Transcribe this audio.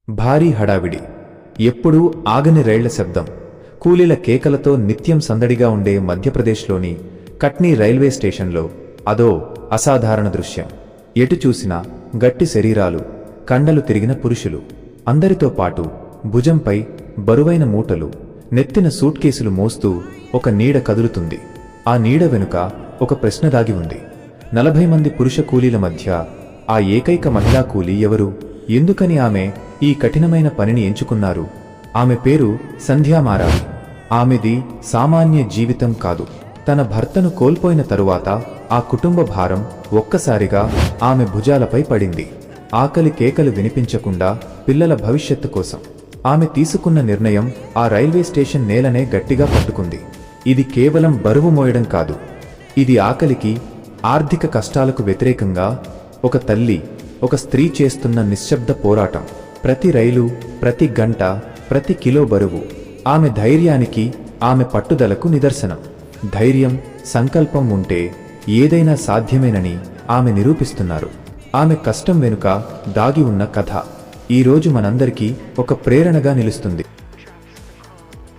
భారీ హడావిడి, ఎప్పుడూ ఆగని రైళ్ల శబ్దం, కూలీల కేకలతో నిత్యం సందడిగా ఉండే మధ్యప్రదేశ్లోని కట్నీ రైల్వే స్టేషన్లో అదో అసాధారణ దృశ్యం. ఎటు చూసినా గట్టి శరీరాలు, కండలు తిరిగిన పురుషులు, అందరితో పాటు భుజంపై బరువైన మూటలు, నెత్తిన సూట్ కేసులు మోస్తూ ఒక నీడ కదులుతుంది. ఆ నీడ వెనుక ఒక ప్రశ్న దాగి ఉంది. 40 మంది పురుష కూలీల మధ్య ఆ ఏకైక మహిళా కూలీ ఎవరు? ఎందుకని ఆమె ఈ కఠినమైన పనిని ఎంచుకున్నారు? ఆమె పేరు సంధ్యా మారావి. ఆమెది సామాన్య జీవితం కాదు. తన భర్తను కోల్పోయిన తరువాత ఆ కుటుంబ భారం ఒక్కసారిగా ఆమె భుజాలపై పడింది. ఆకలి కేకలు వినిపించకుండా పిల్లల భవిష్యత్తు కోసం ఆమె తీసుకున్న నిర్ణయం ఆ రైల్వే స్టేషన్ నేలనే గట్టిగా పట్టుకుంది. ఇది కేవలం బరువు మోయడం కాదు, ఇది ఆకలికి, ఆర్థిక కష్టాలకు వ్యతిరేకంగా ఒక తల్లి, ఒక స్త్రీ చేస్తున్న నిశ్శబ్ద పోరాటం. ప్రతి రైలు, ప్రతి గంట, ప్రతి కిలో బరువు ఆమె ధైర్యానికి, ఆమె పట్టుదలకు నిదర్శనం. ధైర్యం, సంకల్పం ఉంటే ఏదైనా సాధ్యమేనని ఆమె నిరూపిస్తున్నారు. ఆమె కష్టం వెనుక దాగి ఉన్న కథ ఈరోజు మనందరికీ ఒక ప్రేరణగా నిలుస్తుంది.